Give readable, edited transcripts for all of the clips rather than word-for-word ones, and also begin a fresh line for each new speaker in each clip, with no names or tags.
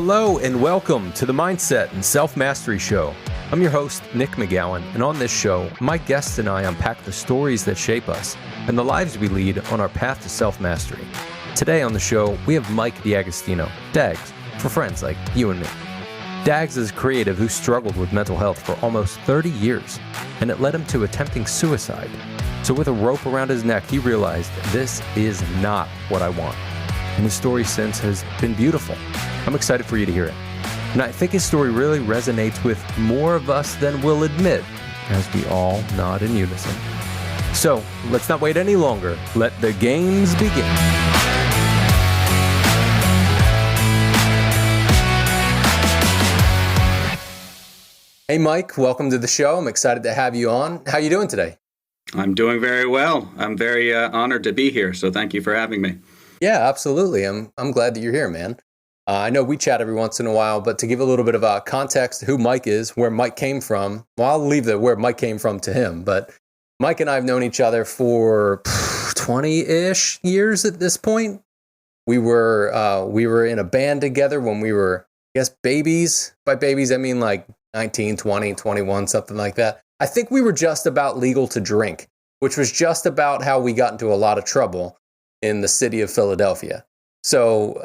Hello and welcome to the Mindset and Self-Mastery Show. I'm your host, Nick McGowan, and on this show, my guests and I unpack the stories that shape us and the lives we lead on our path to self-mastery. Today on the show, we have Mike D'Agostino, Dags, for friends like you and me. Dags is a creative who struggled with mental health for almost 30 years, and it led him to attempting suicide. So with a rope around his neck, he realized this is not what I want. And his story since has been beautiful. I'm excited for you to hear it. And I think his story really resonates with more of us than we'll admit, as we all nod in unison. So, let's not wait any longer. Let the games begin. Hey Mike, welcome to the show. I'm excited to have you on. How you doing today?
I'm doing very well. I'm very honored to be here, so thank you for having me.
Yeah, absolutely. I'm glad that you're here, man. I know we chat every once in a while, but to give a little bit of context to who Mike is, where Mike came from, well, I'll leave the where Mike came from to him, but Mike and I have known each other for 20-ish years at this point. We were in a band together when we were, I guess, babies. By babies, I mean like 19, 20, 21, something like that. I think we were just about legal to drink, which was just about how we got into a lot of trouble in the city of Philadelphia. So,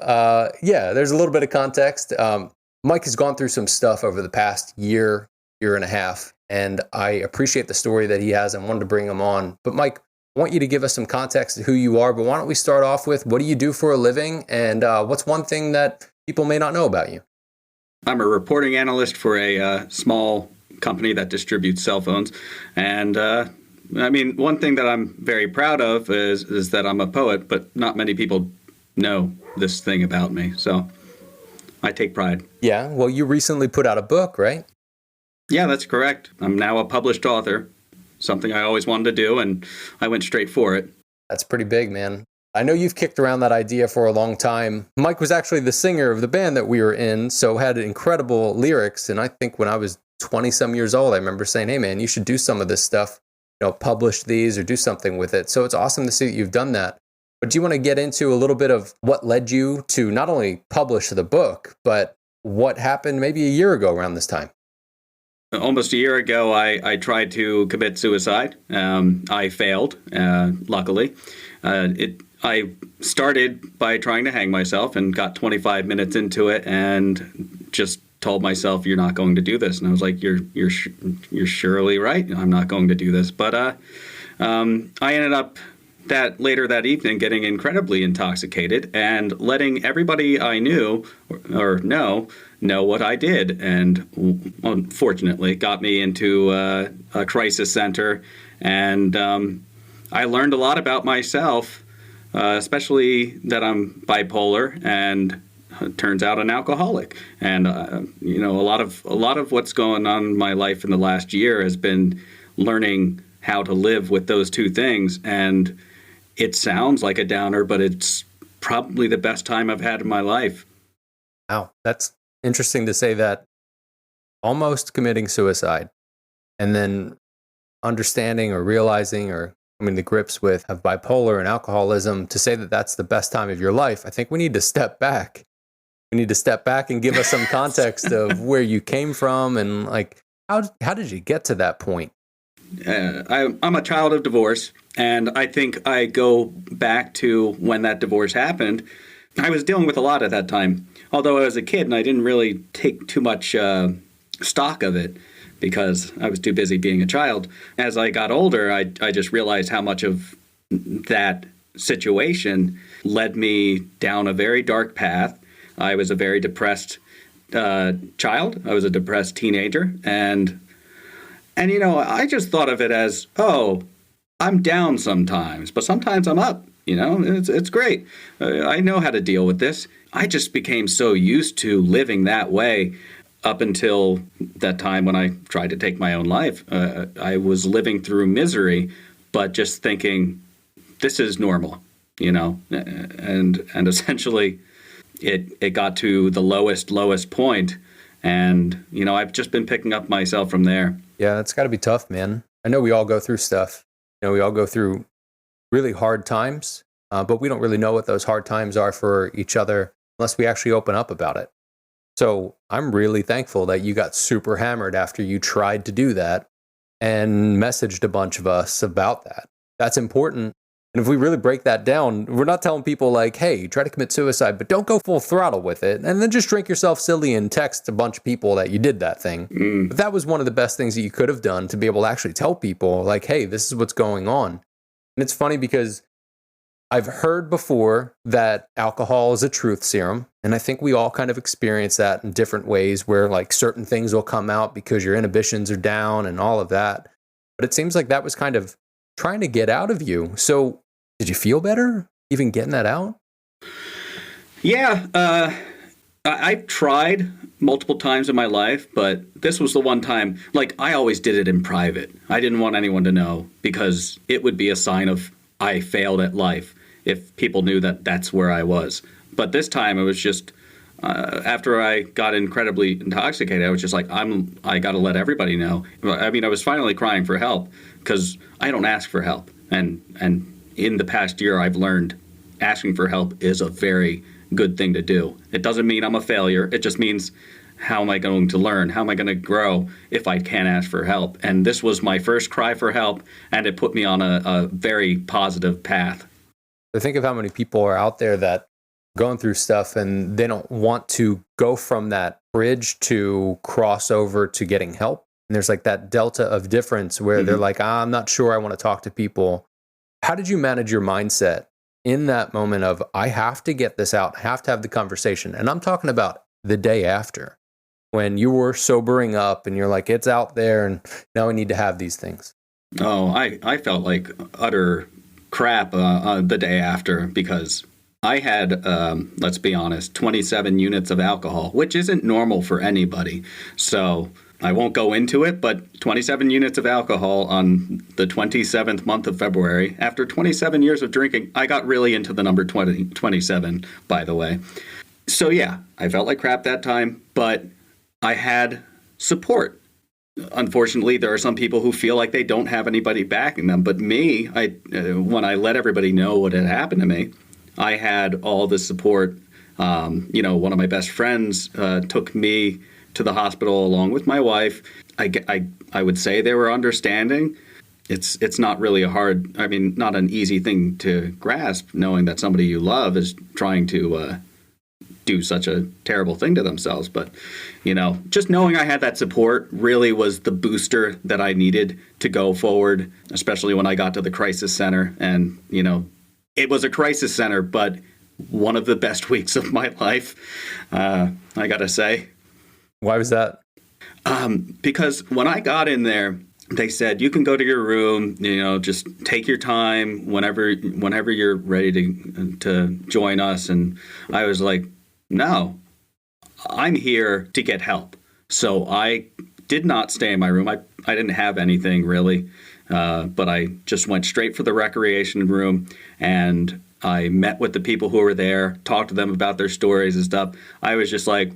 there's a little bit of context. Mike has gone through some stuff over the past year and a half, and I appreciate the story that he has and wanted to bring him on. But Mike, I want you to give us some context to who you are, but why don't we start off with what do you do for a living, and what's one thing that people may not know about you?
I'm a reporting analyst for a small company that distributes cell phones, and one thing that I'm very proud of is that I'm a poet, but not many people know this thing about me, so I take pride.
Yeah, well, you recently put out a book, right?
Yeah, that's correct. I'm now a published author, something I always wanted to do, and I went straight for it.
That's pretty big, man. I know you've kicked around that idea for a long time. Mike was actually the singer of the band that we were in, so had incredible lyrics, and I think when I was 20-some years old, I remember saying, hey, man, you should do some of this stuff, publish these or do something with it. So it's awesome to see that you've done that. But do you want to get into a little bit of what led you to not only publish the book, but what happened maybe a year ago around this time?
Almost a year ago, I tried to commit suicide. I failed, luckily. I started by trying to hang myself and got 25 minutes into it and just told myself, you're not going to do this. And I was like, you're surely right. I'm not going to do this. But I ended up later that evening getting incredibly intoxicated and letting everybody I knew or know what I did, and unfortunately got me into a crisis center, and I learned a lot about myself, especially that I'm bipolar and it turns out an alcoholic. And a lot of what's going on in my life in the last year has been learning how to live with those two things. And it sounds like a downer, but it's probably the best time I've had in my life.
Wow, that's interesting to say that. Almost committing suicide and then understanding or realizing or coming to grips with have bipolar and alcoholism, to say that that's the best time of your life. I think we need to step back. We need to step back and give us some context of where you came from and like how did you get to that point?
I'm a child of divorce, and I think I go back to when that divorce happened. I was dealing with a lot at that time, although I was a kid and I didn't really take too much stock of it because I was too busy being a child. As I got older, I just realized how much of that situation led me down a very dark path. I was a very depressed child. I was a depressed teenager, and I just thought of it as, I'm down sometimes, but sometimes I'm up. It's great. I know how to deal with this. I just became so used to living that way up until that time when I tried to take my own life. I was living through misery, but just thinking, this is normal, and essentially it got to the lowest point. And, I've just been picking up myself from there.
Yeah, it's got to be tough, man. I know we all go through stuff. We all go through really hard times, but we don't really know what those hard times are for each other unless we actually open up about it. So I'm really thankful that you got super hammered after you tried to do that and messaged a bunch of us about that. That's important. And if we really break that down, we're not telling people like, hey, try to commit suicide, but don't go full throttle with it. And then just drink yourself silly and text a bunch of people that you did that thing. But that was one of the best things that you could have done, to be able to actually tell people like, hey, this is what's going on. And it's funny because I've heard before that alcohol is a truth serum. And I think we all kind of experience that in different ways, where like certain things will come out because your inhibitions are down and all of that. But it seems like that was kind of trying to get out of you. So did you feel better even getting that out?
Yeah, I've tried multiple times in my life, but this was the one time, like, I always did it in private. I didn't want anyone to know, because it would be a sign of I failed at life if people knew that that's where I was. But this time it was just, after I got incredibly intoxicated, I was just like, I got to let everybody know. I mean, I was finally crying for help, because I don't ask for help. And in the past year, I've learned asking for help is a very good thing to do. It doesn't mean I'm a failure. It just means, how am I going to learn? How am I going to grow if I can't ask for help? And this was my first cry for help, and it put me on a very positive path.
I think of how many people are out there that are going through stuff and they don't want to go from that bridge to cross over to getting help. And there's like that delta of difference where they're like, I'm not sure I want to talk to people. How did you manage your mindset in that moment of, I have to get this out, I have to have the conversation? And I'm talking about the day after, when you were sobering up and you're like, it's out there and now we need to have these things.
Oh, I felt like utter crap the day after, because I had, let's be honest, 27 units of alcohol, which isn't normal for anybody. So I won't go into it, but 27 units of alcohol on the 27th month of February. After 27 years of drinking, I got really into the number 27, by the way. So yeah, I felt like crap that time, but I had support. Unfortunately, there are some people who feel like they don't have anybody backing them. But me, when I let everybody know what had happened to me, I had all the support. One of my best friends took me to the hospital along with my wife. I would say they were understanding. It's not really not an easy thing to grasp, knowing that somebody you love is trying to do such a terrible thing to themselves. But, just knowing I had that support really was the booster that I needed to go forward, especially when I got to the crisis center. And, it was a crisis center, but one of the best weeks of my life, I got to say.
Why was that?
Because when I got in there, they said, you can go to your room, just take your time whenever you're ready to join us. And I was like, no, I'm here to get help. So I did not stay in my room. I didn't have anything really, but I just went straight for the recreation room, and I met with the people who were there, talked to them about their stories and stuff. I was just like,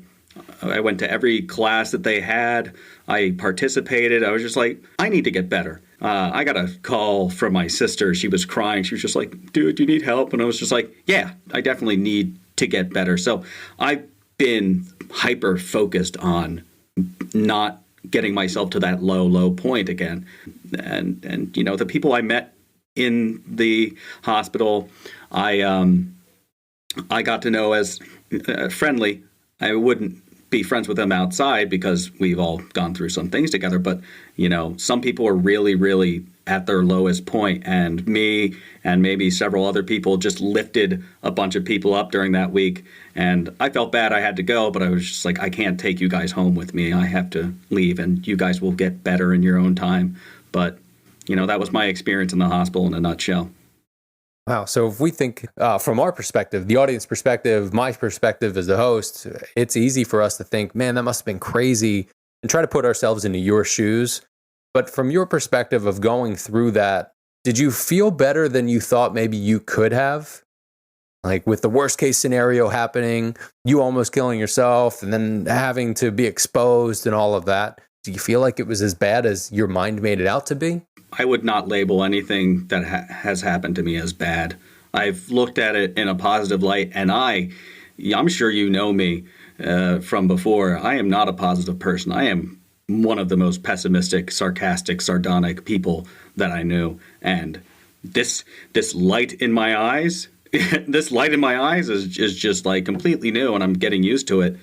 I went to every class that they had. I participated. I was just like, I need to get better. I got a call from my sister. She was crying. She was just like, dude, you need help? And I was just like, yeah, I definitely need to get better. So I've been hyper focused on not getting myself to that low point again. And the people I met in the hospital, I got to know as friendly. I wouldn't be friends with them outside because we've all gone through some things together. But, some people are really, really at their lowest point. And me and maybe several other people just lifted a bunch of people up during that week. And I felt bad I had to go, but I was just like, I can't take you guys home with me. I have to leave, and you guys will get better in your own time. But, that was my experience in the hospital in a nutshell.
Wow. So if we think from our perspective, the audience perspective, my perspective as the host, it's easy for us to think, man, that must have been crazy, and try to put ourselves into your shoes. But from your perspective of going through that, did you feel better than you thought maybe you could have? Like with the worst case scenario happening, you almost killing yourself and then having to be exposed and all of that. Do you feel like it was as bad as your mind made it out to be?
I would not label anything that has happened to me as bad. I've looked at it in a positive light, and I'm sure you know me. from before, I am not a positive person. I am one of the most pessimistic, sarcastic, sardonic people that I knew. And this light in my eyes, this light in my eyes is just like completely new, and I'm getting used to it.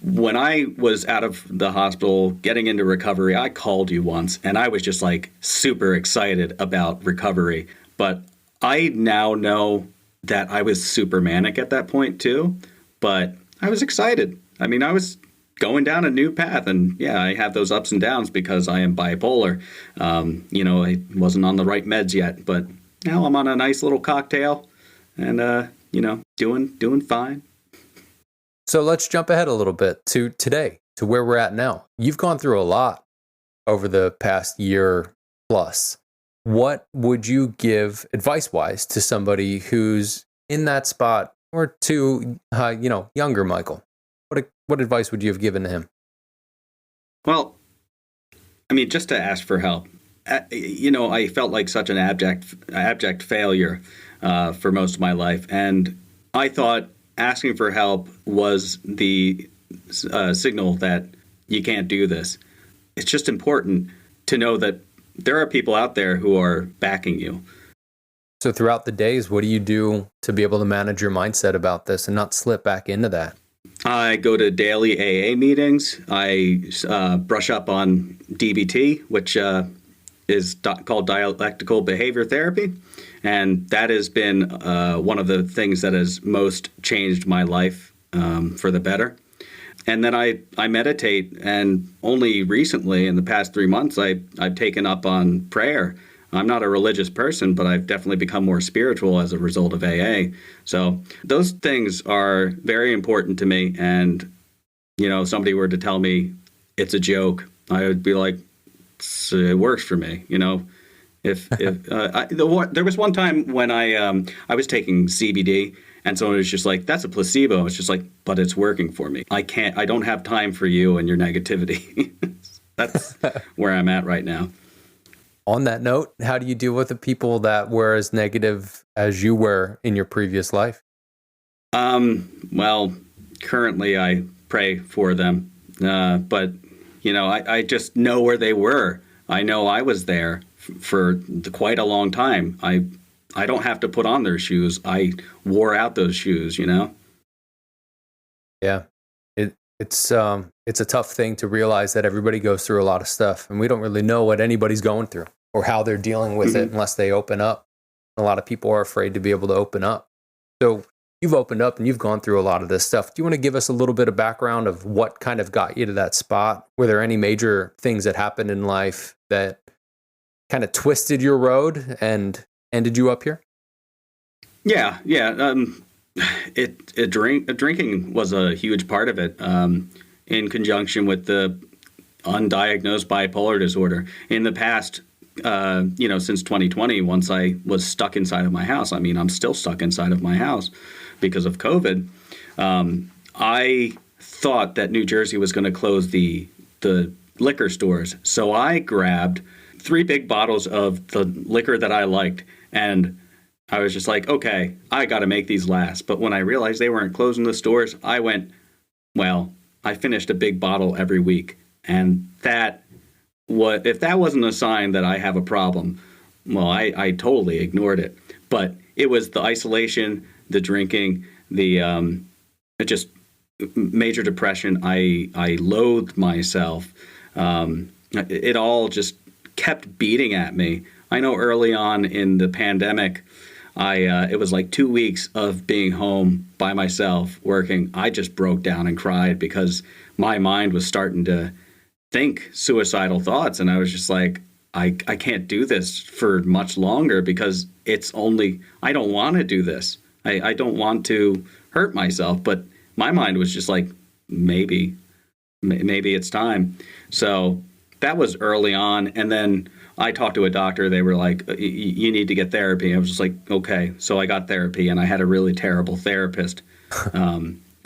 When I was out of the hospital, getting into recovery, I called you once, and I was just like super excited about recovery. But I now know that I was super manic at that point too, but I was excited. I mean, I was going down a new path, and yeah, I have those ups and downs because I am bipolar. I wasn't on the right meds yet, but now I'm on a nice little cocktail and, doing fine.
So let's jump ahead a little bit to today, to where we're at now. You've gone through a lot over the past year plus. What would you give advice-wise to somebody who's in that spot, or to, younger Michael? What advice would you have given to him?
Well, I mean, just to ask for help. I felt like such an abject failure for most of my life, and I thought asking for help was the signal that you can't do this. It's just important to know that there are people out there who are backing you.
So throughout the days, what do you do to be able to manage your mindset about this and not slip back into that?
I go to daily AA meetings. I brush up on DBT, which is called Dialectical behavior therapy. And that has been one of the things that has most changed my life for the better. And then I meditate, and only recently, in the past 3 months, I've taken up on prayer. I'm not a religious person, but I've definitely become more spiritual as a result of AA. So those things are very important to me. And, if somebody were to tell me it's a joke, I would be like, it works for me. There was one time when I was taking CBD, and someone was just like, that's a placebo. It's just like, but it's working for me. I don't have time for you and your negativity. That's where I'm at right now.
On that note, how do you deal with the people that were as negative as you were in your previous life?
Well, currently I pray for them. But, I just know where they were. I know I was there for quite a long time. I don't have to put on their shoes. I wore out those shoes,
Yeah. It's a tough thing to realize that everybody goes through a lot of stuff, and we don't really know what anybody's going through or how they're dealing with it unless they open up. A lot of people are afraid to be able to open up. So you've opened up and you've gone through a lot of this stuff. Do you want to give us a little bit of background of what kind of got you to that spot? Were there any major things that happened in life that kind of twisted your road and ended you up here?
Yeah. Drinking was a huge part of it, in conjunction with the undiagnosed bipolar disorder. In the past, since 2020, once I was stuck inside of my house, I mean, I'm still stuck inside of my house because of COVID. I thought that New Jersey was going to close the liquor stores. So I grabbed 3 big bottles of the liquor that I liked, and I was just like, okay, I got to make these last. But when I realized they weren't closing the stores, I went, well, I finished a big bottle every week. And if that wasn't a sign that I have a problem, well, I totally ignored it. But it was the isolation, the drinking, just major depression. I loathed myself. It all just kept beating at me. I know early on in the pandemic, it was like 2 weeks of being home by myself working. I just broke down and cried because my mind was starting to think suicidal thoughts. And I was just like, I can't do this for much longer because I don't want to do this. I don't want to hurt myself. But my mind was just like, maybe it's time. So that was early on. And then I talked to a doctor. They were like, you need to get therapy. I was just like, okay. So I got therapy, and I had a really terrible therapist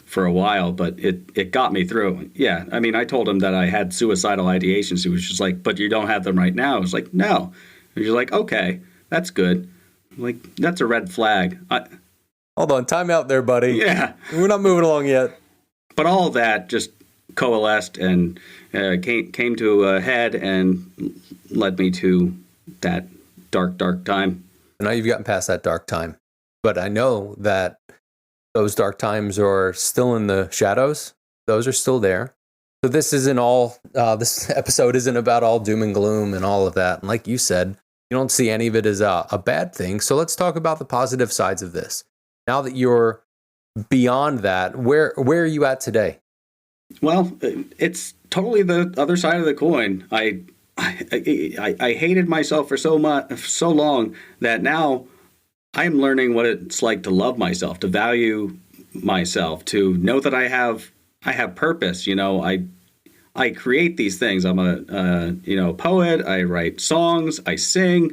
for a while, but it got me through. Yeah. I mean, I told him that I had suicidal ideations. He was just like, but you don't have them right now. I was like, no. And he's like, okay, that's good. I'm like, that's a red flag.
Hold on. Time out there, buddy.
Yeah.
We're not moving along yet.
But all of that just coalesced and came to a head and led me to that dark time.
Now you've gotten past that dark time, but I know that those dark times are still in the shadows. Those are still there. So this isn't all, this episode isn't about all doom and gloom and all of that. And like you said, you don't see any of it as a bad thing. So let's talk about the positive sides of this. Now that you're beyond that, where are you at today?
Well, it's totally the other side of the coin. I hated myself for so long that now I'm learning what it's like to love myself, to value myself, to know that I have purpose. I create these things. I'm a poet. I write songs. I sing.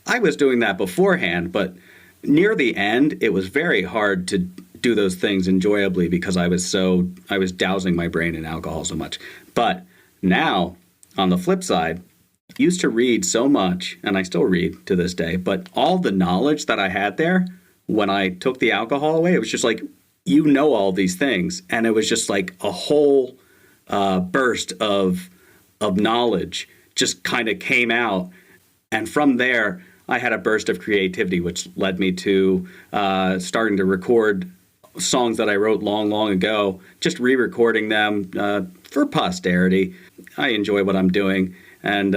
I was doing that beforehand, but near the end, it was very hard to do those things enjoyably because I was dousing my brain in alcohol so much. But now, on the flip side, used to read so much, and I still read to this day, but all the knowledge that I had there, when I took the alcohol away, it was just like, all these things. And it was just like a whole burst of knowledge just kind of came out. And from there, I had a burst of creativity, which led me to starting to record songs that I wrote long ago, just re-recording them for posterity. I enjoy what I'm doing and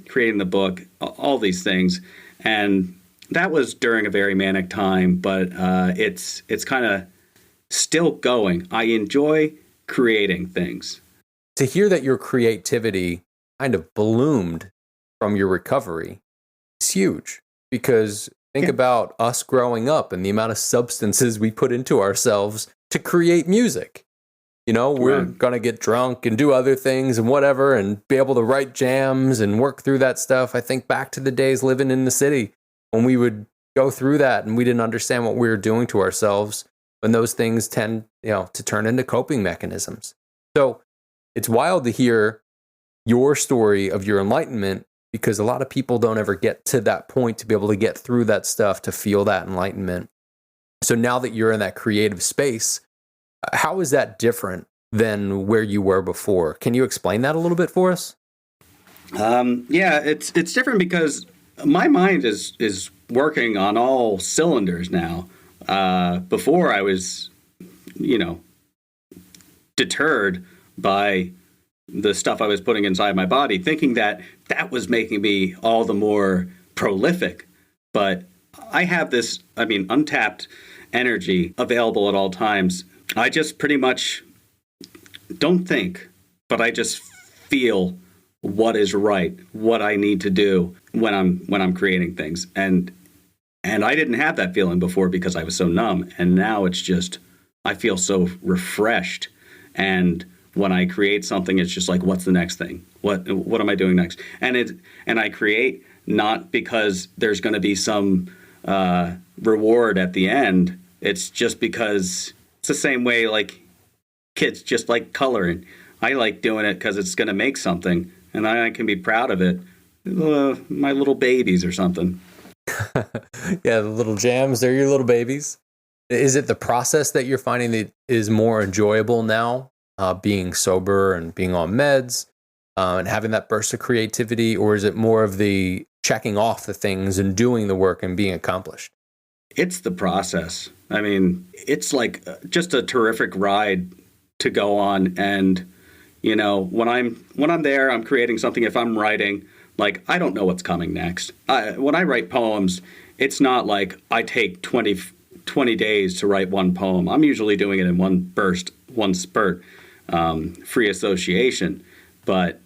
creating the book, all these things. And that was during a very manic time, but it's kind of still going. I enjoy creating things.
To hear that your creativity kind of bloomed from your recovery is huge, because think about us growing up and the amount of substances we put into ourselves to create music. We're going to get drunk and do other things and whatever and be able to write jams and work through that stuff. I think back to the days living in the city when we would go through that and we didn't understand what we were doing to ourselves, when those things tend, to turn into coping mechanisms. So it's wild to hear your story of your enlightenment, because a lot of people don't ever get to that point to be able to get through that stuff, to feel that enlightenment. So now that you're in that creative space, how is that different than where you were before? Can you explain that a little bit for us?
Yeah, it's different because my mind is working on all cylinders now. Before I was, deterred by the stuff I was putting inside my body, thinking that was making me all the more prolific. But I have this, untapped energy available at all times. I just pretty much don't think, but I just feel what is right, what I need to do when I'm creating things. And I didn't have that feeling before because I was so numb. And now it's just, I feel so refreshed. And when I create something, it's just like, what's the next thing? What am I doing next? And I create not because there's going to be some reward at the end. It's just because it's the same way like kids just like coloring. I like doing it because it's going to make something, and I can be proud of it. My little babies or something.
Yeah, the little jams, they're your little babies. Is it the process that you're finding that is more enjoyable now, being sober and being on meds and having that burst of creativity? Or is it more of the checking off the things and doing the work and being accomplished?
It's the process. It's like just a terrific ride to go on. And, when I'm there, I'm creating something. If I'm writing, like, I don't know what's coming next. When I write poems, it's not like I take 20 days to write one poem. I'm usually doing it in one burst, one spurt, free association. But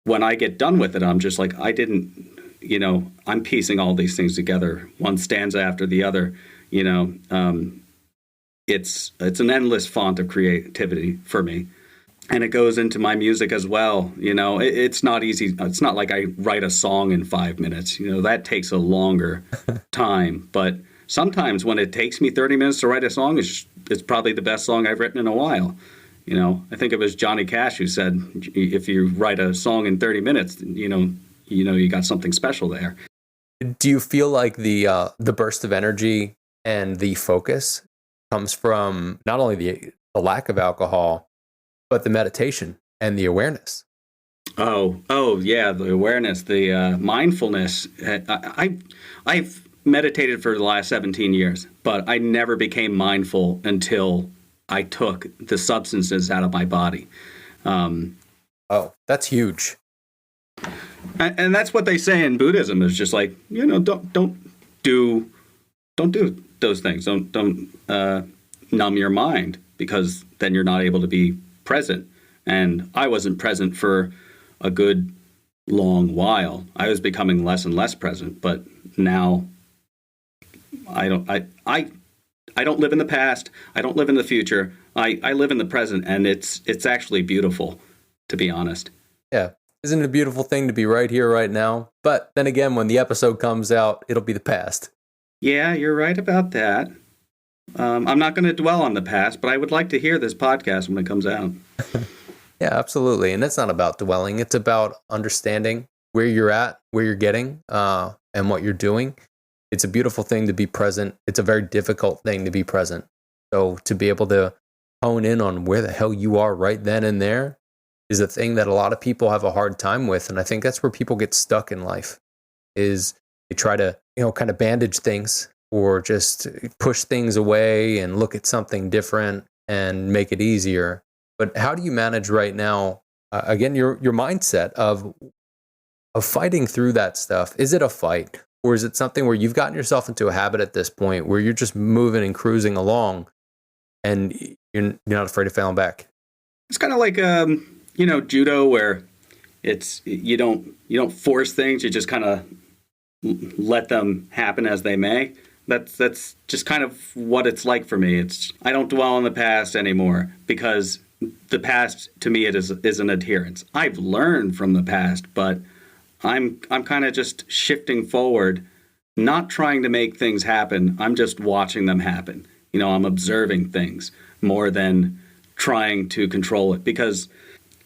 when I get done with it, I'm just like, I'm piecing all these things together, one stanza after the other. It's an endless font of creativity for me. And it goes into my music as well. It's not easy. It's not like I write a song in 5 minutes. That takes a longer time. But sometimes when it takes me 30 minutes to write a song, it's probably the best song I've written in a while. I think it was Johnny Cash who said, if you write a song in 30 minutes, you got something special there.
Do you feel like the burst of energy and the focus comes from not only the lack of alcohol, but the meditation and the awareness.
Oh, yeah, the awareness, the mindfulness. I've meditated for the last 17 years, but I never became mindful until I took the substances out of my body.
Oh, that's huge.
And that's what they say in Buddhism is just like, don't do those things. Don't numb your mind, because then you're not able to be present. And I wasn't present for a good long while. I was becoming less and less present, but now I don't live in the past. I don't live in the future. I live in the present, and it's actually beautiful, to be honest.
Yeah. Isn't it a beautiful thing to be right here, right now? But then again, when the episode comes out, it'll be the past.
Yeah, you're right about that. I'm not going to dwell on the past, but I would like to hear this podcast when it comes out.
Yeah, absolutely. And it's not about dwelling. It's about understanding where you're at, where you're getting, and what you're doing. It's a beautiful thing to be present. It's a very difficult thing to be present. So to be able to hone in on where the hell you are right then and there is a thing that a lot of people have a hard time with. And I think that's where people get stuck in life, is they try to, kind of bandage things or just push things away and look at something different and make it easier. But how do you manage right now, again, your mindset of fighting through that stuff? Is it a fight, or is it something where you've gotten yourself into a habit at this point where you're just moving and cruising along and you're not afraid of failing back?
It's kind of like judo, where it's you don't force things, you just kind of let them happen as they may. That's just kind of what it's like for me. I don't dwell on the past anymore, because the past to me is an adherence. I've learned from the past, but I'm kind of just shifting forward, not trying to make things happen. I'm just watching them happen. I'm observing things more than trying to control it, because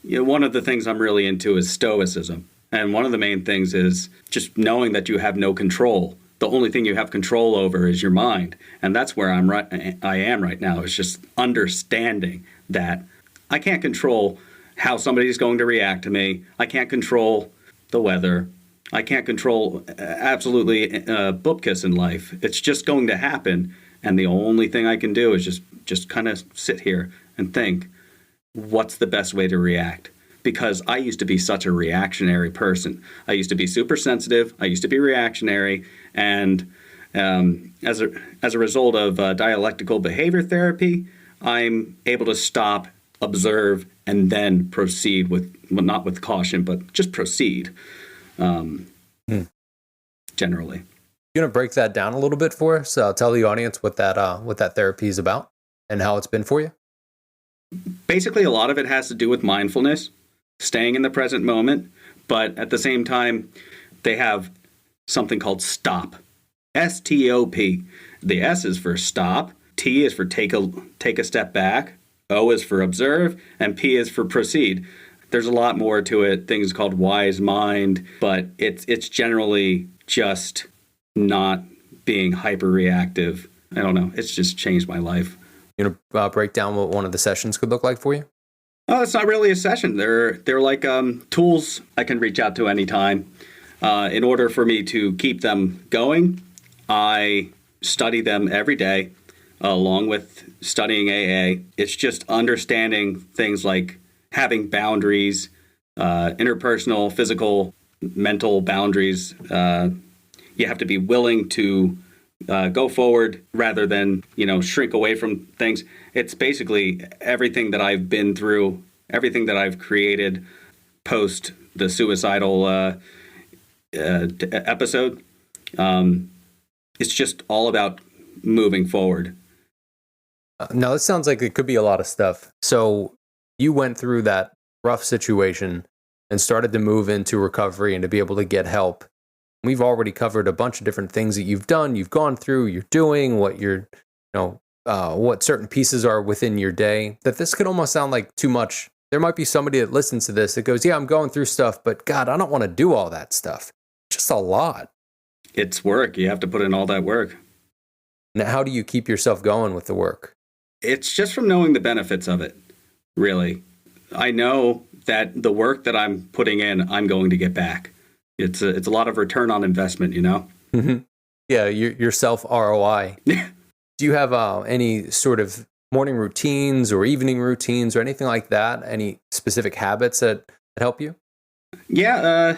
one of the things I'm really into is stoicism. And one of the main things is just knowing that you have no control. The only thing you have control over is your mind. And that's where I am right now, is just understanding that I can't control how somebody's going to react to me. I can't control the weather. I can't control absolutely bupkis in life. It's just going to happen. And the only thing I can do is just kind of sit here and think, what's the best way to react? Because I used to be such a reactionary person. I used to be super sensitive. I used to be reactionary. And as a result of dialectical behavior therapy, I'm able to stop, observe, and then proceed not with caution, but just proceed generally.
You going to break that down a little bit for us? Tell the audience what that therapy is about and how it's been for you.
Basically, a lot of it has to do with mindfulness, staying in the present moment, but at the same time, they have something called STOP. S-T-O-P. The S is for stop, T is for take a step back, O is for observe, and P is for proceed. There's a lot more to it, things called wise mind, but it's generally just not being hyper-reactive. I don't know. It's just changed my life.
You know, break down what one of the sessions could look like for you?
Oh, it's not really a session. They're like tools I can reach out to anytime. In order for me to keep them going, I study them every day, along with studying AA. It's just understanding things like having boundaries, interpersonal, physical, mental boundaries. You have to be willing to go forward rather than, shrink away from things. It's basically everything that I've been through, everything that I've created post the suicidal episode. It's just all about moving forward.
Now, this sounds like it could be a lot of stuff. So you went through that rough situation and started to move into recovery and to be able to get help. We've already covered a bunch of different things that you've done, you've gone through, you're doing, what you're, what certain pieces are within your day, that this could almost sound like too much. There might be somebody that listens to this that goes, yeah, I'm going through stuff, but God, I don't want to do all that stuff. Just a lot.
It's work. You have to put in all that work.
Now, how do you keep yourself going with the work?
It's just from knowing the benefits of it, really. I know that the work that I'm putting in, I'm going to get back. It's a lot of return on investment, you know?
Mm-hmm. Yeah, your self ROI. Do you have any sort of morning routines or evening routines or anything like that? Any specific habits that help you?
Yeah,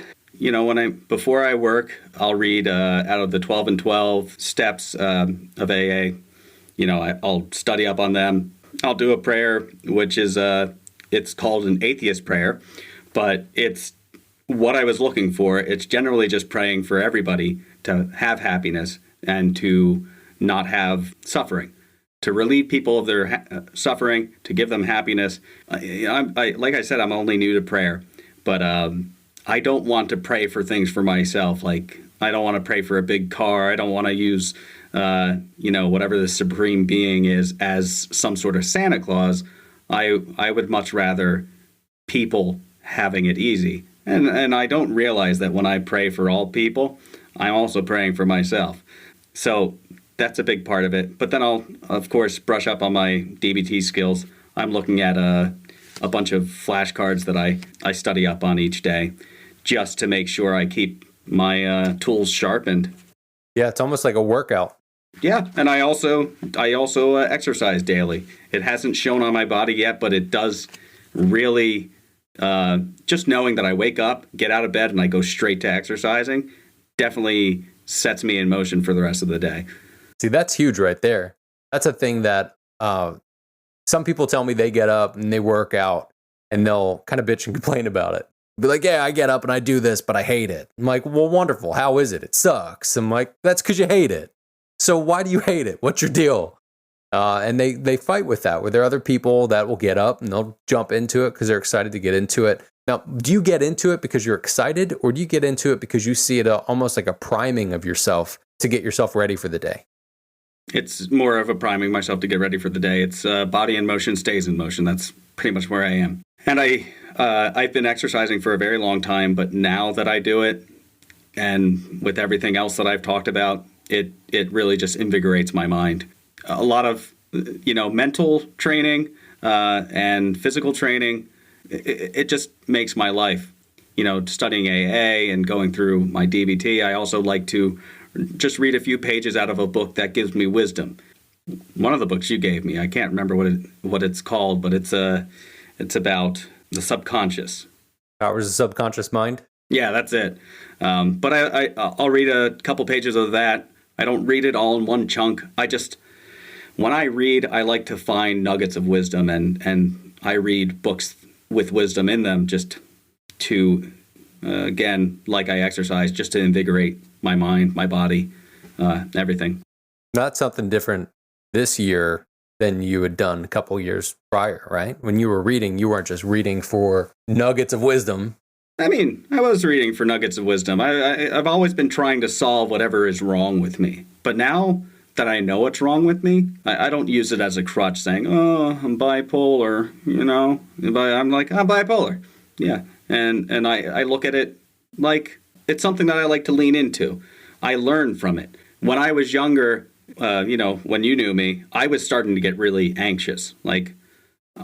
before I work, I'll read out of the 12 and 12 steps of AA. I'll study up on them. I'll do a prayer, which is it's called an Atheist Prayer, but it's what I was looking for. It's generally just praying for everybody to have happiness and to not have suffering, to relieve people of their suffering, to give them happiness. Like I said, I'm only new to prayer, but I don't want to pray for things for myself. Like, I don't want to pray for a big car. I don't want to use, whatever the supreme being is as some sort of Santa Claus. I would much rather people having it easy. And I don't realize that when I pray for all people, I'm also praying for myself. So that's a big part of it. But then I'll, of course, brush up on my DBT skills. I'm looking at a bunch of flashcards that I study up on each day just to make sure I keep my tools sharpened.
Yeah, it's almost like a workout.
Yeah, and I also exercise daily. It hasn't shown on my body yet, but it does really, just knowing that I wake up, get out of bed, and I go straight to exercising definitely sets me in motion for the rest of the day.
See, that's huge right there. That's a thing that some people tell me they get up and they work out and they'll kind of bitch and complain about it. Be like, yeah, I get up and I do this, but I hate it. I'm like, well, wonderful. How is it? It sucks. I'm like, that's because you hate it. So why do you hate it? What's your deal? And they fight with that. Where there are other people that will get up and they'll jump into it because they're excited to get into it. Now, do you get into it because you're excited, or do you get into it because you see it almost like a priming of yourself to get yourself ready for the day?
It's more of a priming myself to get ready for the day. It's body in motion stays in motion. That's pretty much where I am. And I've been exercising for a very long time, but now that I do it, and with everything else that I've talked about, it really just invigorates my mind. A lot of mental training and physical training. It just makes my life. Studying AA and going through my DBT. I also like to just read a few pages out of a book that gives me wisdom. One of the books you gave me, I can't remember what it's called, but it's about the subconscious. Powers of the
subconscious mind?
Yeah, that's it. But I'll read a couple pages of that. I don't read it all in one chunk. When I read, I like to find nuggets of wisdom, and I read books with wisdom in them just to, again, like I exercise, just to invigorate my mind, my body, everything.
That's something different this year than you had done a couple years prior, right? When you were reading, you weren't just reading for nuggets of wisdom.
I mean, I was reading for nuggets of wisdom. I've always been trying to solve whatever is wrong with me. But now that I know what's wrong with me, I don't use it as a crutch saying, oh, I'm bipolar, I'm like, I'm bipolar. Yeah. And I look at it like it's something that I like to lean into. I learn from it. When I was younger, when you knew me, I was starting to get really anxious. Like,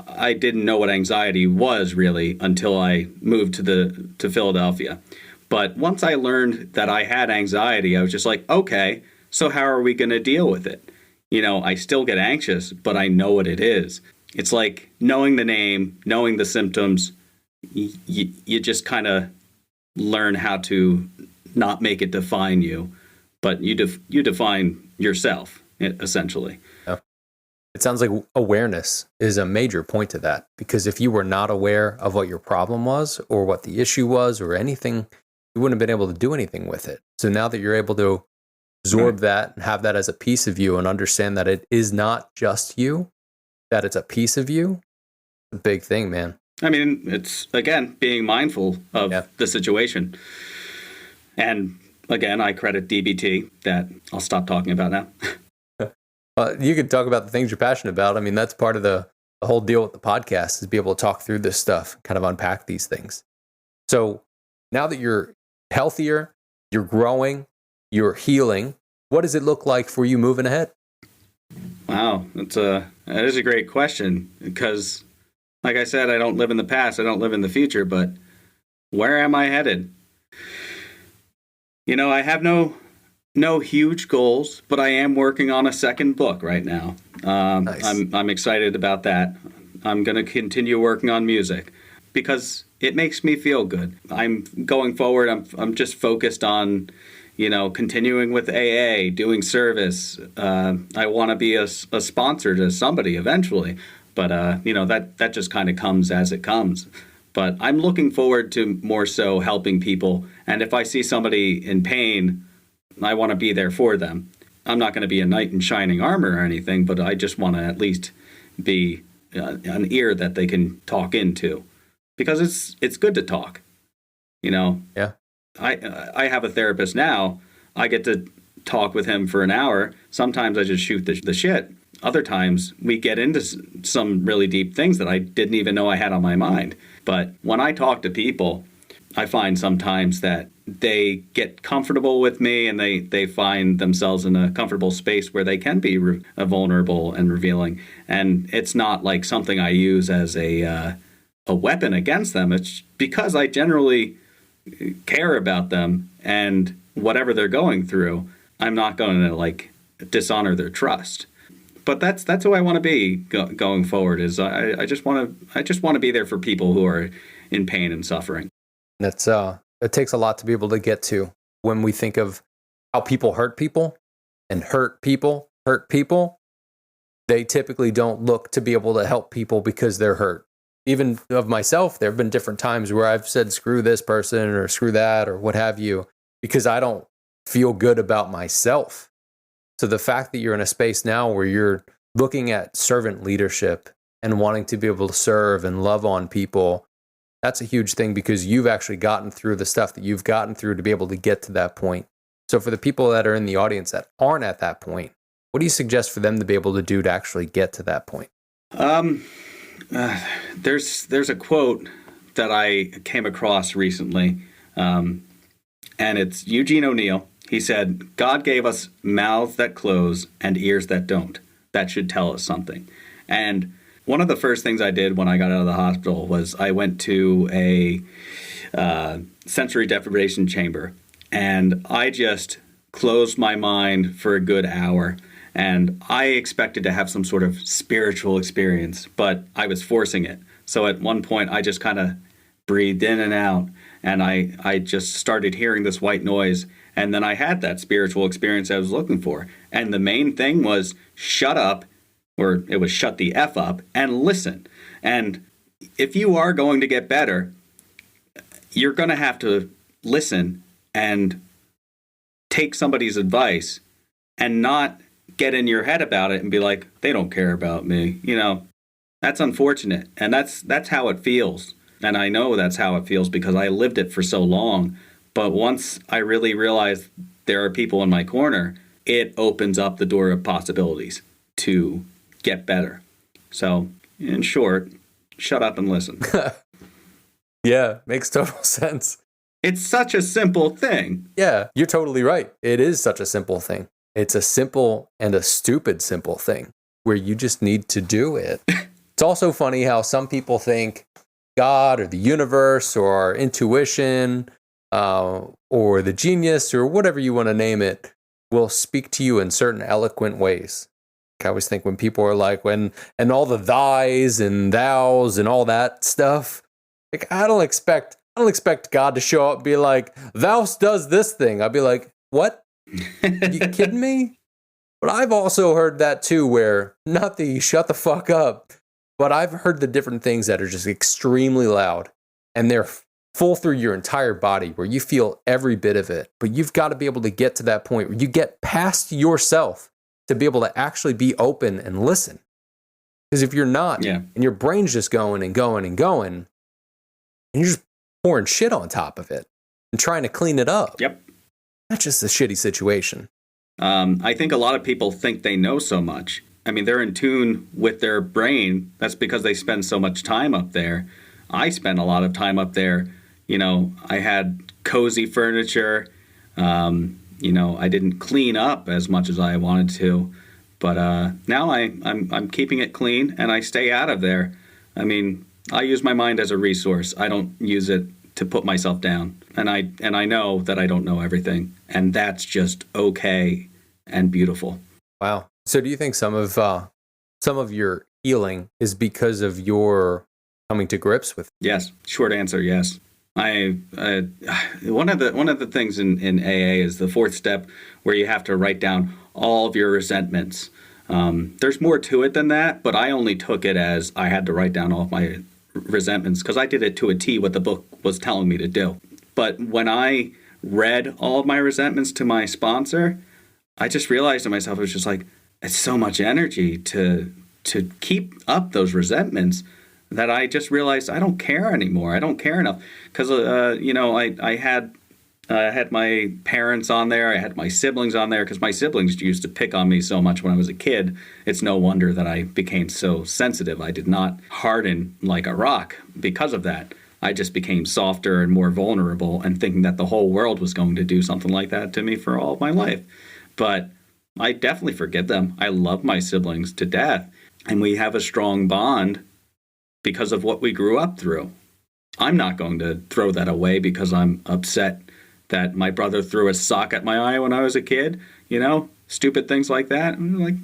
I didn't know what anxiety was really until I moved to Philadelphia. But once I learned that I had anxiety, I was just like, okay, so how are we going to deal with it? I still get anxious, but I know what it is. It's like knowing the name, knowing the symptoms, you just kind of learn how to not make it define you, but you define yourself, essentially.
Yeah. It sounds like awareness is a major point to that, because if you were not aware of what your problem was or what the issue was or anything, you wouldn't have been able to do anything with it. So now that you're able to absorb that and have that as a piece of you and understand that it is not just you, that it's a piece of you, it's a big thing, man.
I mean, it's, again, being mindful of the situation. And again, I credit DBT, that I'll stop talking about now.
You can talk about the things you're passionate about. I mean, that's part of the whole deal with the podcast, is be able to talk through this stuff, kind of unpack these things. So now that you're healthier, you're growing, you're healing, what does it look like for you moving ahead?
Wow, that is a great question because, like I said, I don't live in the past, I don't live in the future, but where am I headed? I have no huge goals, but I am working on a second book right now.
Nice.
I'm excited about that. I'm going to continue working on music because it makes me feel good. I'm going forward. I'm just focused on, continuing with AA, doing service. I want to be a sponsor to somebody eventually, but that just kind of comes as it comes. But I'm looking forward to more so helping people. And if I see somebody in pain, I want to be there for them. I'm not going to be a knight in shining armor or anything, but I just want to at least be an ear that they can talk into, because it's good to talk.
Yeah.
I have a therapist now. I get to talk with him for an hour. Sometimes I just shoot the shit. Other times we get into some really deep things that I didn't even know I had on my mind. But when I talk to people, I find sometimes that they get comfortable with me and they find themselves in a comfortable space where they can be vulnerable and revealing. And it's not like something I use as a weapon against them. It's because I generally care about them, and whatever they're going through, I'm not going to dishonor their trust. But that's who I want to be going forward. Is I just want to be there for people who are in pain and suffering.
It takes a lot to be able to get to when we think of how people hurt people and hurt people. They typically don't look to be able to help people because they're hurt. Even of myself, there have been different times where I've said, screw this person or screw that or what have you, because I don't feel good about myself. So the fact that you're in a space now where you're looking at servant leadership and wanting to be able to serve and love on people, that's a huge thing, because you've actually gotten through the stuff that you've gotten through to be able to get to that point. So for the people that are in the audience that aren't at that point, what do you suggest for them to be able to do to actually get to that point?
There's a quote that I came across recently, and it's Eugene O'Neill. He said, "God gave us mouths that close and ears that don't. That should tell us something." And one of the first things I did when I got out of the hospital was I went to a sensory deprivation chamber, and I just closed my mind for a good hour. And I expected to have some sort of spiritual experience, but I was forcing it. So at one point, I just kind of breathed in and out, and I just started hearing this white noise. And then I had that spiritual experience I was looking for. And the main thing was shut up, or it was shut the F up, and listen. And if you are going to get better, you're going to have to listen and take somebody's advice and not get in your head about it and be like, they don't care about me. That's unfortunate. And that's how it feels. And I know that's how it feels because I lived it for so long. But once I really realized there are people in my corner, it opens up the door of possibilities to get better. So, in short, shut up and listen.
Yeah, makes total sense.
It's such a simple thing.
Yeah, you're totally right. It is such a simple thing. It's a simple and a stupid simple thing where you just need to do it. It's also funny how some people think God or the universe or our intuition or the genius or whatever you want to name it will speak to you in certain eloquent ways. I always think when people are like, and all the thys and thous and all that stuff, like I don't expect God to show up and be like, thou does this thing. I'd be like, what? Are you kidding me? But I've also heard that too, where not the shut the fuck up, but I've heard the different things that are just extremely loud and they're full through your entire body where you feel every bit of it. But you've got to be able to get to that point where you get past yourself to be able to actually be open and listen. Because if you're not, and your brain's just going and going and going, and you're just pouring shit on top of it and trying to clean it up.
Yep.
That's just a shitty situation.
I think a lot of people think they know so much. I mean, they're in tune with their brain. That's because they spend so much time up there. I spent a lot of time up there. I had cozy furniture. I didn't clean up as much as I wanted to. But now I'm keeping it clean, and I stay out of there. I mean, I use my mind as a resource. I don't use it to put myself down. And I know that I don't know everything, and that's just okay and beautiful.
Wow. So do you think some of your healing is because of your coming to grips with?
Yes. Short answer, yes. One of the things in AA is the fourth step, where you have to write down all of your resentments. There's more to it than that, but I only took it as I had to write down all of my resentments because I did it to a T what the book was telling me to do. But when I read all of my resentments to my sponsor, I just realized to myself, it was just like, it's so much energy to keep up those resentments that I just realized I don't care anymore. I don't care enough because, I had my parents on there. I had my siblings on there because my siblings used to pick on me so much when I was a kid. It's no wonder that I became so sensitive. I did not harden like a rock because of that. I just became softer and more vulnerable and thinking that the whole world was going to do something like that to me for all of my life. But I definitely forgive them. I love my siblings to death. And we have a strong bond because of what we grew up through. I'm not going to throw that away because I'm upset that my brother threw a sock at my eye when I was a kid. Stupid things like that. Like,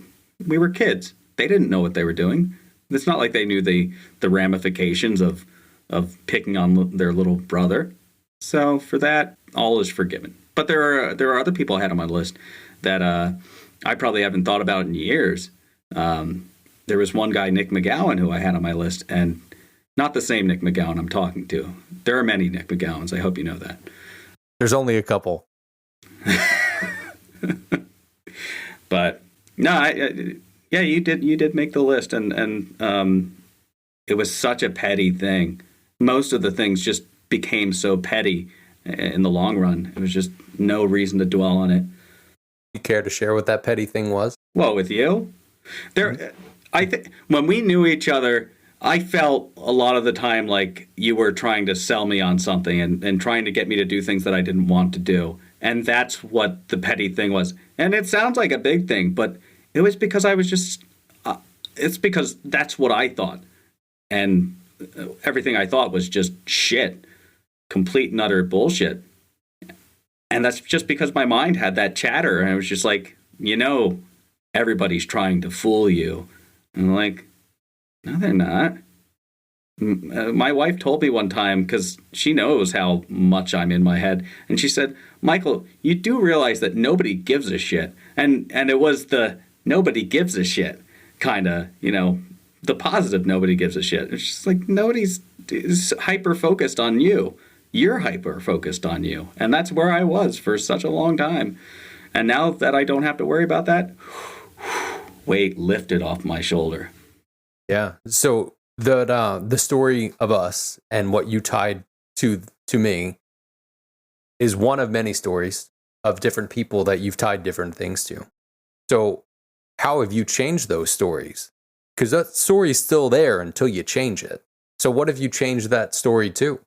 we were kids. They didn't know what they were doing. It's not like they knew the ramifications of picking on their little brother. So for that, all is forgiven. But there are other people I had on my list that I probably haven't thought about in years. There was one guy, Nick McGowan, who I had on my list, and not the same Nick McGowan I'm talking to. There are many Nick McGowans. I hope you know that.
There's only a couple.
But no, you did make the list, and it was such a petty thing. Most of the things just became so petty in the long run. It was just no reason to dwell on it.
You care to share what that petty thing was?
Well, with you, I think when we knew each other, I felt a lot of the time like you were trying to sell me on something and trying to get me to do things that I didn't want to do. And that's what the petty thing was. And it sounds like a big thing, but it was because I was just, it's because that's what I thought. And everything I thought was just shit, complete and utter bullshit. And that's just because my mind had that chatter. And I was just like, everybody's trying to fool you. And I'm like, no, they're not. My wife told me one time, because she knows how much I'm in my head, and she said, Michael, you do realize that nobody gives a shit. And it was the nobody gives a shit kind of, the positive nobody gives a shit. It's just like nobody's hyper-focused on you. You're hyper-focused on you. And that's where I was for such a long time. And now that I don't have to worry about that, weight lifted off my shoulder.
Yeah. So the story of us and what you tied to me is one of many stories of different people that you've tied different things to. So how have you changed those stories? Because that story is still there until you change it. So what have you changed that story to?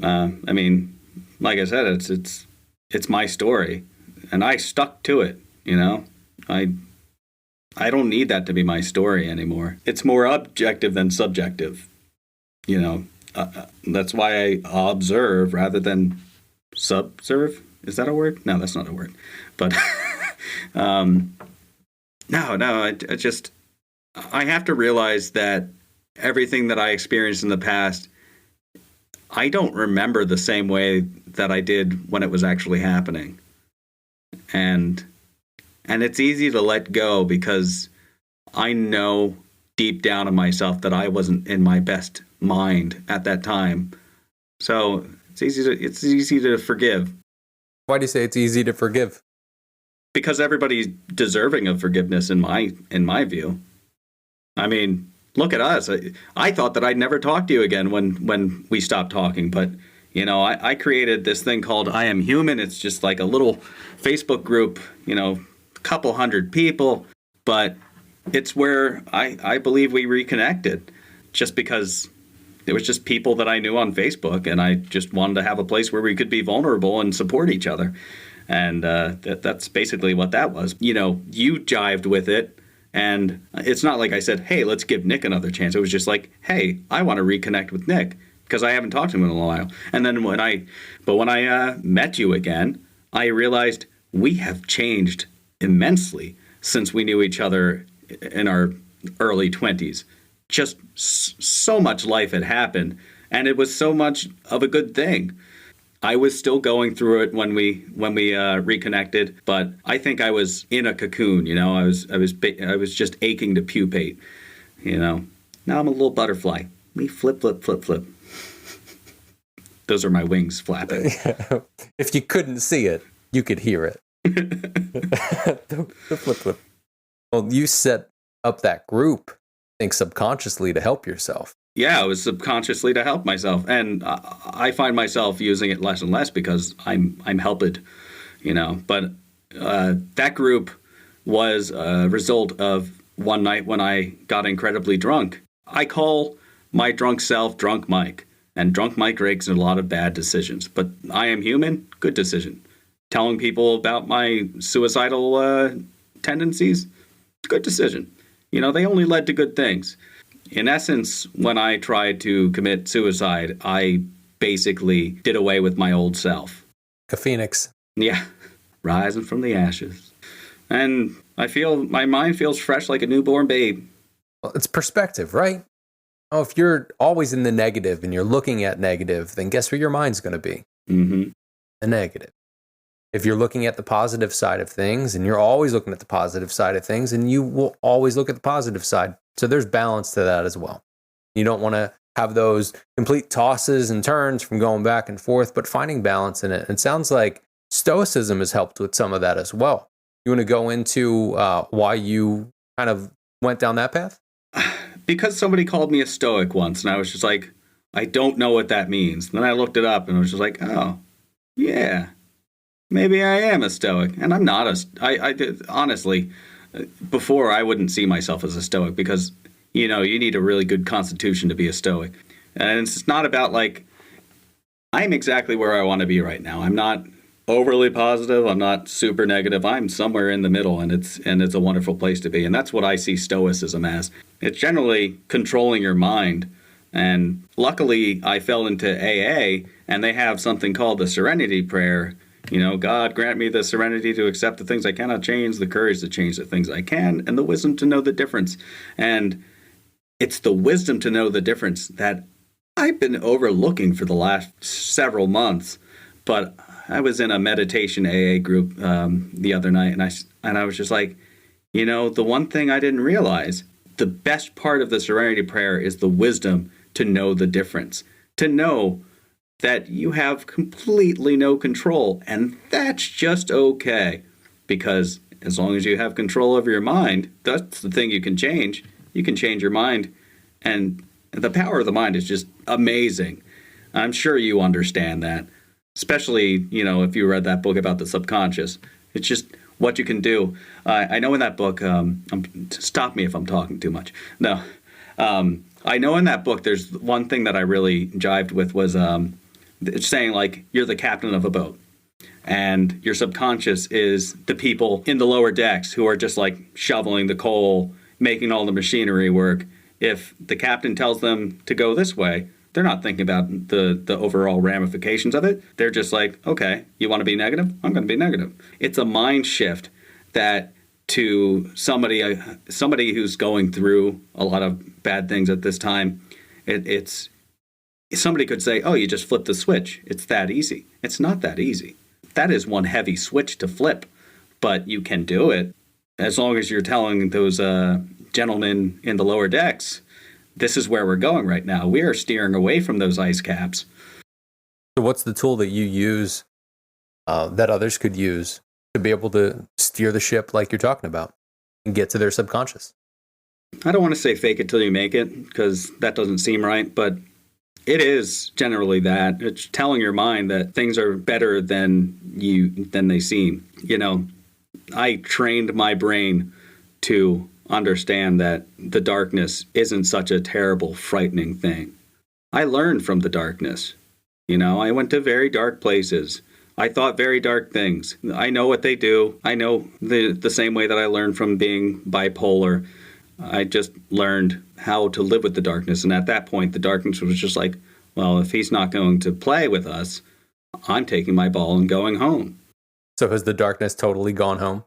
I mean, like I said, it's my story, and I stuck to it. I don't need that to be my story anymore. It's more objective than subjective. That's why I observe rather than subserve. Is that a word? No, that's not a word. But I have to realize that everything that I experienced in the past, I don't remember the same way that I did when it was actually happening. And it's easy to let go because I know deep down in myself that I wasn't in my best mind at that time. So it's easy to forgive.
Why do you say it's easy to forgive?
Because everybody's deserving of forgiveness in my view. I mean, look at us. I thought that I'd never talk to you again when we stopped talking, but I created this thing called I Am Human. It's just like a little Facebook group, couple hundred people, but it's where I believe we reconnected just because it was just people that I knew on Facebook, and I just wanted to have a place where we could be vulnerable and support each other. And that's basically what that was. You jived with it, And it's not like I said, hey, let's give Nick another chance. It was just like, hey, I want to reconnect with Nick because I haven't talked to him in a while. And then when I met you again, I realized we have changed immensely since we knew each other in our early 20s. Just so much life had happened, and it was so much of a good thing. I was still going through it when we reconnected, but I think I was in a cocoon. I was just aching to pupate. Now I'm a little butterfly. We flip, flip, flip, flip. Those are my wings flapping.
If you couldn't see it, you could hear it. The flip, flip. Well, you set up that group, I think, subconsciously to help yourself.
Yeah, it was subconsciously to help myself, and I find myself using it less and less because I'm helped, But that group was a result of one night when I got incredibly drunk. I call my drunk self Drunk Mike, and Drunk Mike makes a lot of bad decisions. But I am human, good decision. Telling people about my suicidal tendencies, good decision. They only led to good things. In essence, when I tried to commit suicide, I basically did away with my old self.
A phoenix.
Yeah, rising from the ashes. And I feel my mind feels fresh like a newborn babe.
Well, it's perspective, right? Oh, if you're always in the negative and you're looking at negative, then guess where your mind's going to be?
Mm-hmm.
The negative. If you're looking at the positive side of things and you're always looking at the positive side of things, and you will always look at the positive side. So there's balance to that as well. You don't want to have those complete tosses and turns from going back and forth, but finding balance in it. It sounds like Stoicism has helped with some of that as well. You want to go into why you kind of went down that path?
Because somebody called me a Stoic once, and I was just like, I don't know what that means. Then I looked it up, and I was just like, oh, yeah, maybe I am a Stoic. And I'm not I did, honestly, before I wouldn't see myself as a Stoic because, you need a really good constitution to be a Stoic. And it's not about like, I'm exactly where I want to be right now. I'm not overly positive. I'm not super negative. I'm somewhere in the middle, and it's a wonderful place to be. And that's what I see Stoicism as. It's generally controlling your mind. And luckily, I fell into AA, and they have something called the Serenity Prayer. God grant me the serenity to accept the things I cannot change, the courage to change the things I can, and the wisdom to know the difference. And it's the wisdom to know the difference that I've been overlooking for the last several months. But I was in a meditation AA group the other night, and I was just like, the one thing I didn't realize, the best part of the Serenity Prayer is the wisdom to know the difference, to know that you have completely no control, and that's just okay, because as long as you have control over your mind, that's the thing you can change. You can change your mind, and the power of the mind is just amazing. I'm sure you understand that, especially, if you read that book about the subconscious. It's just what you can do. I know in that book, stop me if I'm talking too much. No. I know in that book, there's one thing that I really jived with was it's saying, like, you're the captain of a boat, and your subconscious is the people in the lower decks who are just, like, shoveling the coal, making all the machinery work. If the captain tells them to go this way, they're not thinking about the overall ramifications of it. They're just like, okay, you want to be negative? I'm going to be negative. It's a mind shift that to somebody who's going through a lot of bad things at this time, it's somebody could say, oh, you just flip the switch. It's that easy. It's not that easy. That is one heavy switch to flip, but you can do it as long as you're telling those gentlemen in the lower decks, this is where we're going right now. We are steering away from those ice caps.
So what's the tool that you use that others could use to be able to steer the ship like you're talking about and get to their subconscious?
I don't want to say fake it till you make it, because that doesn't seem right, but it is generally that. It's telling your mind that things are better than they seem. I trained my brain to understand that the darkness isn't such a terrible, frightening thing. I learned from the darkness. I went to very dark places. I thought very dark things. I know what they do. I know the same way that I learned from being bipolar. I just learned how to live with the darkness. And at that point, the darkness was just like, well, if he's not going to play with us, I'm taking my ball and going home.
So has the darkness totally gone home?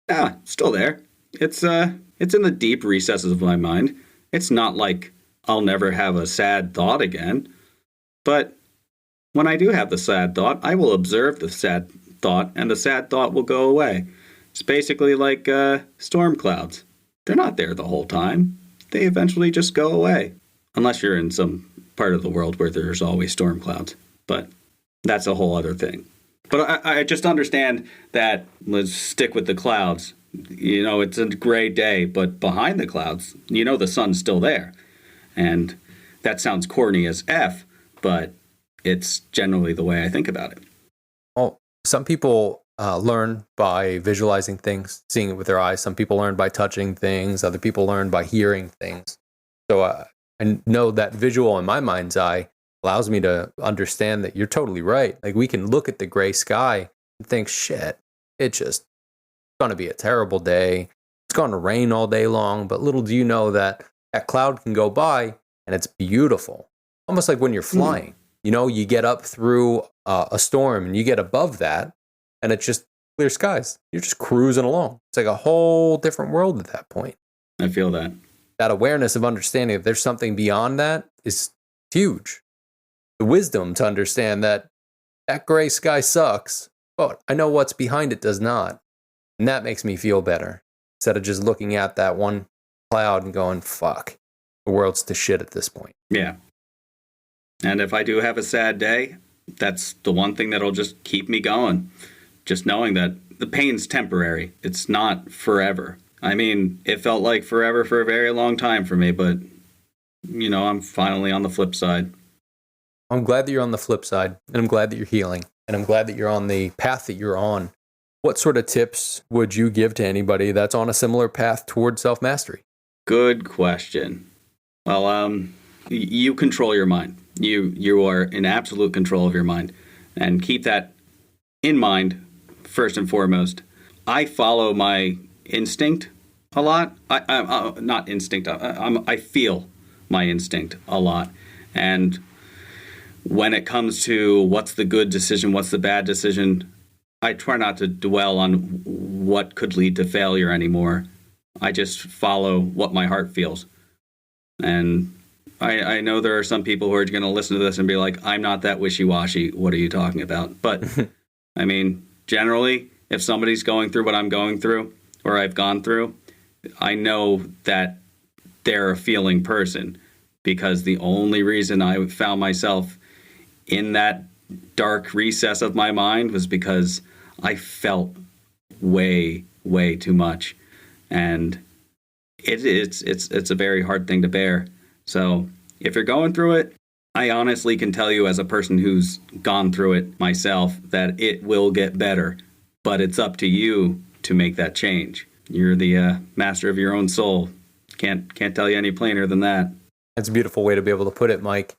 Yeah, still there. It's in the deep recesses of my mind. It's not like I'll never have a sad thought again. But when I do have the sad thought, I will observe the sad thought, and the sad thought will go away. It's basically like storm clouds. They're not there the whole time. They eventually just go away. Unless you're in some part of the world where there's always storm clouds. But that's a whole other thing. But I just understand that, let's stick with the clouds. You know, it's a gray day, but behind the clouds, you know the sun's still there. And that sounds corny as F, but it's generally the way I think about it.
Well, some people learn by visualizing things, seeing it with their eyes. Some people learn by touching things. Other people learn by hearing things. So I know that visual in my mind's eye allows me to understand that you're totally right. Like, we can look at the gray sky and think, shit, it's just going to be a terrible day. It's going to rain all day long. But little do you know that that cloud can go by and it's beautiful. Almost like when you're flying. You know, you get up through a storm and you get above that and it's just clear skies. You're just cruising along. It's like a whole different world at that point.
I feel that.
That awareness of understanding that there's something beyond that is huge. The wisdom to understand that that gray sky sucks, but I know what's behind it does not. And that makes me feel better. Instead of just looking at that one cloud and going, fuck, the world's to shit at this point.
Yeah. And if I do have a sad day, that's the one thing that'll just keep me going. Just knowing that the pain's temporary. It's not forever. I mean, it felt like forever for a very long time for me, but, you know, I'm finally on the flip side.
I'm glad that you're on the flip side, and I'm glad that you're healing, and I'm glad that you're on the path that you're on. What sort of tips would you give to anybody that's on a similar path towards self-mastery?
Good question. Well, you control your mind. You are in absolute control of your mind, and keep that in mind first and foremost. I follow my instinct a lot. I not instinct. I feel my instinct a lot, and when it comes to what's the good decision, what's the bad decision, I try not to dwell on what could lead to failure anymore. I just follow what my heart feels. And I know there are some people who are going to listen to this and be like, I'm not that wishy-washy. What are you talking about? But, I mean, generally, if somebody's going through what I'm going through or I've gone through, I know that they're a feeling person, because the only reason I found myself in that dark recess of my mind was because I felt way, way too much. And it's a very hard thing to bear. So if you're going through it, I honestly can tell you as a person who's gone through it myself that it will get better. But it's up to you to make that change. You're the master of your own soul. Can't tell you any plainer than that.
That's a beautiful way to be able to put it, Mike.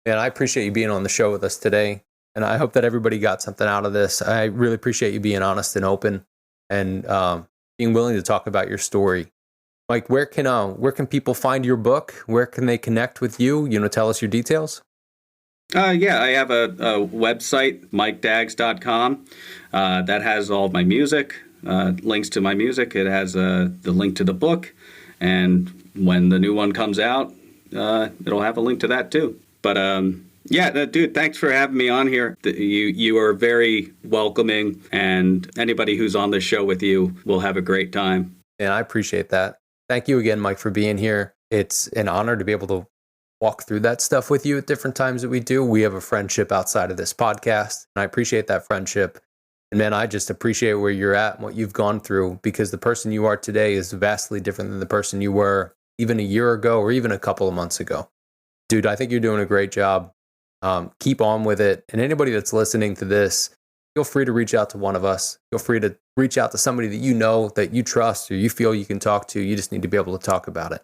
And I appreciate you being on the show with us today. And I hope that everybody got something out of this. I really appreciate you being honest and open and being willing to talk about your story. Mike, where can people find your book? Where can they connect with you? You know, tell us your details.
Yeah, I have a website, MikeDags.com, that has all of my music, links to my music. It has the link to the book, and when the new one comes out, it'll have a link to that too. But yeah, dude, thanks for having me on here. You are very welcoming, and anybody who's on the show with you will have a great time.
And I appreciate that. Thank you again, Mike, for being here. It's an honor to be able to walk through that stuff with you at different times that we do. We have a friendship outside of this podcast, and I appreciate that friendship. And man, I just appreciate where you're at and what you've gone through, because the person you are today is vastly different than the person you were even a year ago or even a couple of months ago. Dude, I think you're doing a great job. Keep on with it. And anybody that's listening to this, feel free to reach out to one of us. Feel free to reach out to somebody that you know, that you trust, or you feel you can talk to. You just need to be able to talk about it.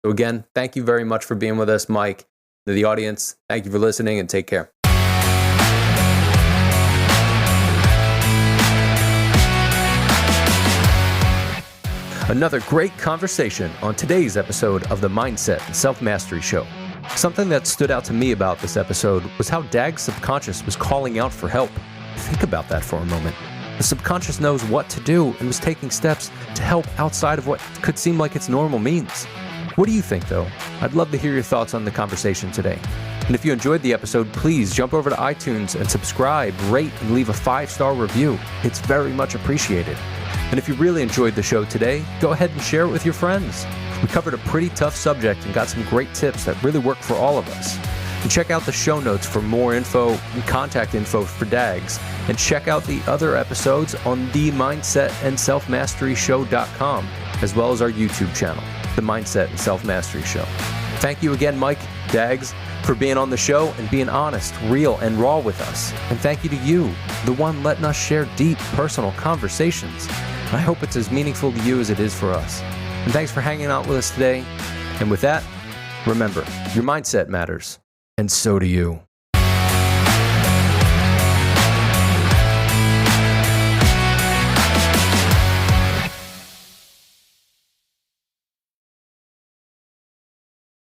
So again, thank you very much for being with us, Mike. To the audience, thank you for listening, and take care. Another great conversation on today's episode of the Mindset and Self-Mastery Show. Something that stood out to me about this episode was how Dags' subconscious was calling out for help. Think about that for a moment. The subconscious knows what to do and was taking steps to help outside of what could seem like its normal means. What do you think, though? I'd love to hear your thoughts on the conversation today. And if you enjoyed the episode, please jump over to iTunes and subscribe, rate, and leave a 5-star review. It's very much appreciated. And if you really enjoyed the show today, go ahead and share it with your friends. We covered a pretty tough subject and got some great tips that really work for all of us. And check out the show notes for more info and contact info for Dags. And check out the other episodes on the Mindset and Self-Mastery Show.com, as well as our YouTube channel, The Mindset and Self-Mastery Show. Thank you again, Mike, Dags, for being on the show and being honest, real, and raw with us. And thank you to you, the one letting us share deep, personal conversations. I hope it's as meaningful to you as it is for us. And thanks for hanging out with us today. And with that, remember, your mindset matters, and so do you.